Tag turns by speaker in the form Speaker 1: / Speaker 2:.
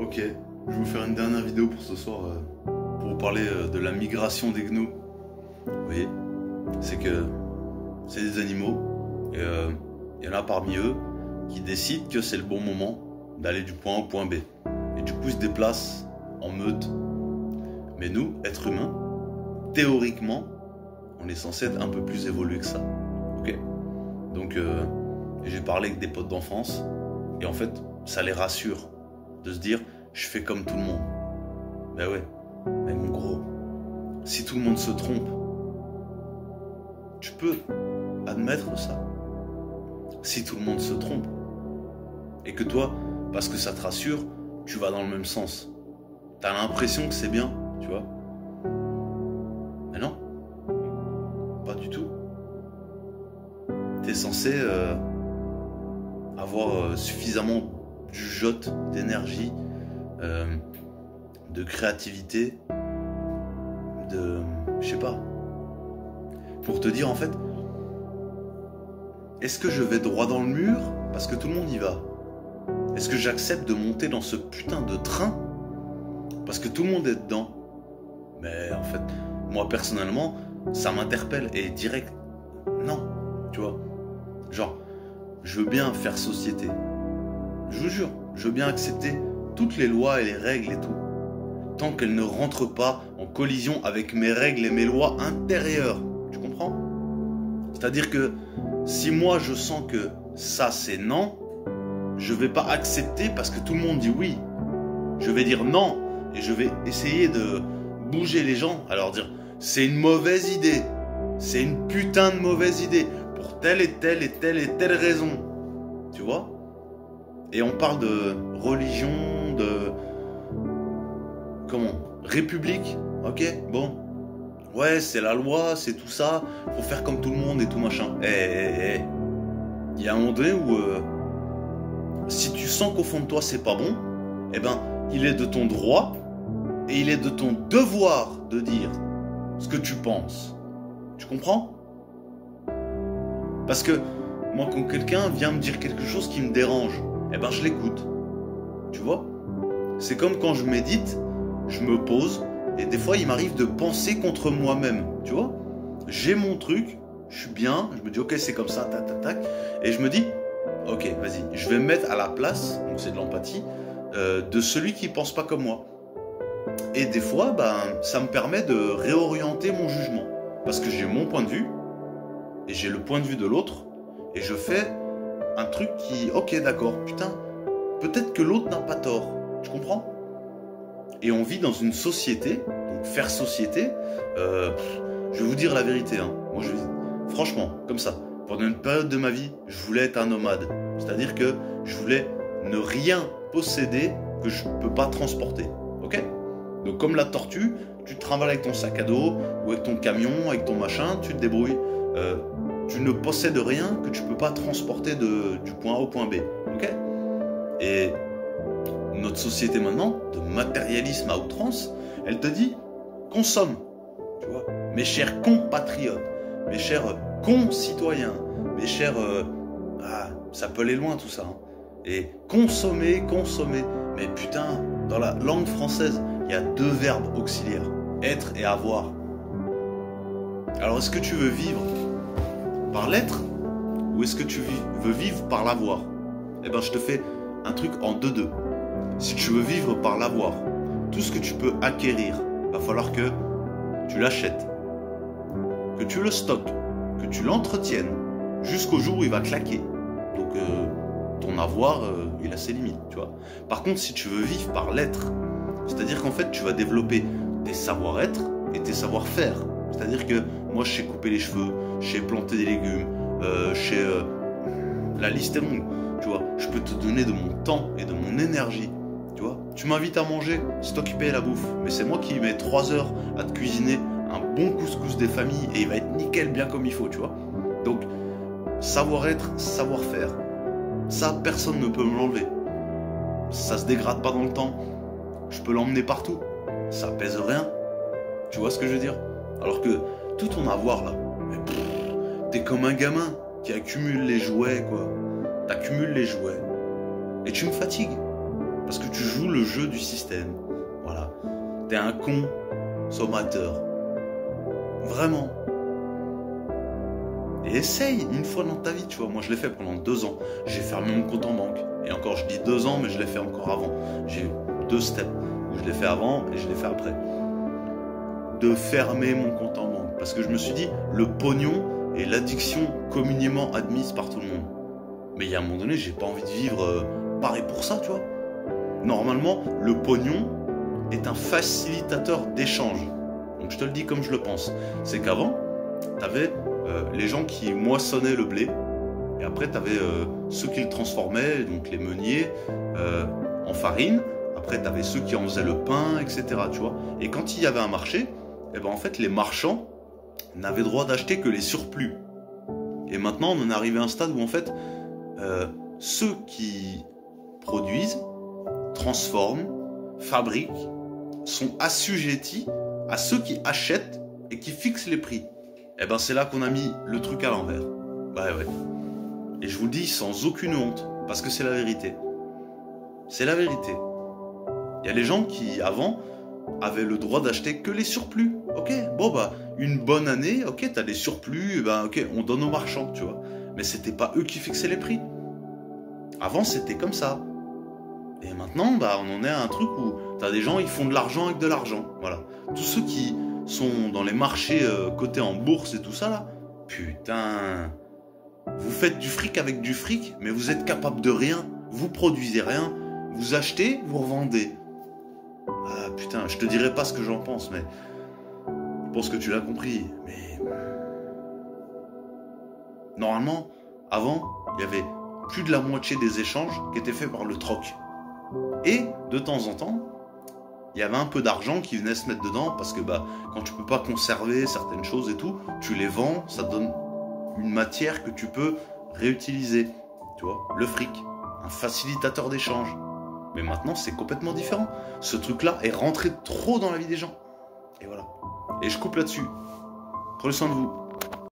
Speaker 1: Ok, je vais vous faire une dernière vidéo pour ce soir pour vous parler de la migration des gnous. Vous voyez, c'est que c'est des animaux et il y en a parmi eux qui décident que c'est le bon moment d'aller du point A au point B. Et du coup, ils se déplacent en meute. Mais nous, êtres humains, théoriquement, on est censé être un peu plus évolué que ça. Ok. Donc, j'ai parlé avec des potes d'enfance et en fait, ça les rassure de se dire je fais comme tout le monde. Ben ouais, mais mon gros, si tout le monde se trompe, tu peux admettre ça. Si tout le monde se trompe et que toi, parce que ça te rassure, tu vas dans le même sens. T'as l'impression que c'est bien, tu vois. Mais non, pas du tout. T'es censé avoir suffisamment de jugeote, d'énergie, de créativité, je sais pas, pour te dire en fait, est-ce que je vais droit dans le mur parce que tout le monde y va? Est-ce que j'accepte de monter dans ce putain de train parce que tout le monde est dedans? Mais en fait, moi personnellement, ça m'interpelle et direct, non, tu vois. Genre, je veux bien faire société. Je vous jure, je veux bien accepter toutes les lois et les règles et tout, tant qu'elles ne rentrent pas en collision avec mes règles et mes lois intérieures. Tu comprends? C'est-à-dire que si moi je sens que ça c'est non, je vais pas accepter parce que tout le monde dit oui. Je vais dire non et je vais essayer de bouger les gens à leur dire c'est une mauvaise idée, c'est une putain de mauvaise idée pour telle et telle et telle et telle raison. Tu vois? Et on parle de religion, de... Comment? République? Ok, bon. Ouais, c'est la loi, c'est tout ça, faut faire comme tout le monde et tout machin. Il y a un moment donné où... si tu sens qu'au fond de toi c'est pas bon, eh ben, il est de ton droit et il est de ton devoir de dire ce que tu penses. Tu comprends? Parce que moi, quand quelqu'un vient me dire quelque chose qui me dérange, eh ben je l'écoute. Tu vois? C'est comme quand je médite, je me pose et des fois il m'arrive de penser contre moi-même. Tu vois? J'ai mon truc, je suis bien, je me dis ok c'est comme ça, tac tac tac, et je me dis ok vas-y, je vais me mettre à la place, donc c'est de l'empathie, de celui qui pense pas comme moi. Et des fois, ben, ça me permet de réorienter mon jugement. Parce que j'ai mon point de vue, et j'ai le point de vue de l'autre, et je fais un truc qui, ok d'accord, putain, peut-être que l'autre n'a pas tort. Tu comprends? Et on vit dans une société, donc faire société, je vais vous dire la vérité, hein. Moi, franchement, comme ça, pendant une période de ma vie, je voulais être un nomade. C'est-à-dire que je voulais ne rien posséder que je ne peux pas transporter. Ok? Donc comme la tortue, tu te trimbales avec ton sac à dos, ou avec ton camion, avec ton machin, tu te débrouilles. Tu ne possèdes rien que tu ne peux pas transporter du point A au point B. Ok? Et notre société maintenant, de matérialisme à outrance, elle te dit consomme. Tu vois? Mes chers compatriotes, mes chers concitoyens, mes chers... ça peut aller loin tout ça. Hein. Et consommer, consommer. Mais putain, dans la langue française, il y a deux verbes auxiliaires. Être et avoir. Alors est-ce que tu veux vivre par l'être ou est-ce que tu veux vivre par l'avoir? Eh ben je te fais un truc en deux. Si tu veux vivre par l'avoir, tout ce que tu peux acquérir, va falloir que tu l'achètes, que tu le stockes, que tu l'entretiennes jusqu'au jour où il va claquer. Donc ton avoir, il a ses limites, tu vois. Par contre, si tu veux vivre par l'être, c'est-à-dire qu'en fait, tu vas développer tes savoir-être et tes savoir-faire. C'est-à-dire que moi, je sais couper les cheveux, je sais planter des légumes, la liste est longue, tu vois. Je peux te donner de mon temps et de mon énergie, tu vois. Tu m'invites à manger, c'est toi qui payes la bouffe, mais c'est moi qui mets 3 heures à te cuisiner un bon couscous des familles et il va être nickel, bien comme il faut, tu vois. Donc, savoir-être, savoir-faire, ça, personne ne peut me l'enlever. Ça se dégrade pas dans le temps. Je peux l'emmener partout. Ça pèse rien. Tu vois ce que je veux dire? Alors que tout ton avoir là, t'es comme un gamin qui accumule les jouets, quoi. T'accumules les jouets. Et tu me fatigues. Parce que tu joues le jeu du système. Voilà. T'es un consommateur. Vraiment. Et essaye une fois dans ta vie, tu vois. Moi, je l'ai fait pendant 2 ans. J'ai fermé mon compte en banque. Et encore, je dis 2 ans, mais je l'ai fait encore avant. J'ai eu 2 steps où je l'ai fait avant et je l'ai fait après. De fermer mon compte en banque. Parce que je me suis dit, le pognon est l'addiction communément admise par tout le monde. Mais il y a un moment donné, j'ai pas envie de vivre pareil pour ça, tu vois. Normalement, le pognon est un facilitateur d'échange. Donc je te le dis comme je le pense. C'est qu'avant, t'avais les gens qui moissonnaient le blé, et après t'avais ceux qui le transformaient, donc les meuniers, en farine. Après t'avais ceux qui en faisaient le pain, etc. Tu vois. Et quand il y avait un marché, et ben en fait les marchands n'avaient droit d'acheter que les surplus. Et maintenant on en est arrivé à un stade où en fait ceux qui produisent, transforment, fabriquent, sont assujettis à ceux qui achètent et qui fixent les prix. Et ben c'est là qu'on a mis le truc à l'envers. Ouais. Et je vous le dis sans aucune honte, parce que c'est la vérité. C'est la vérité. Il y a les gens qui, avant, avaient le droit d'acheter que les surplus. Ok, bon bah, une bonne année, ok, t'as des surplus, ben ok, on donne aux marchands, tu vois. Mais c'était pas eux qui fixaient les prix. Avant, c'était comme ça. Et maintenant, bah, on en est à un truc où t'as des gens, ils font de l'argent avec de l'argent. Voilà. Tous ceux qui sont dans les marchés cotés en bourse et tout ça, là, putain, vous faites du fric avec du fric, mais vous êtes capable de rien, vous produisez rien, vous achetez, vous revendez. Ah putain, je te dirai pas ce que j'en pense, mais je pense que tu l'as compris. Mais normalement, avant, il y avait plus de la moitié des échanges qui étaient faits par le troc. Et de temps en temps, il y avait un peu d'argent qui venait se mettre dedans parce que bah, quand tu peux pas conserver certaines choses et tout, tu les vends, ça te donne une matière que tu peux réutiliser. Tu vois, le fric, un facilitateur d'échange. Mais maintenant, c'est complètement différent. Ce truc-là est rentré trop dans la vie des gens. Et voilà. Et je coupe là-dessus. Prenez soin de vous.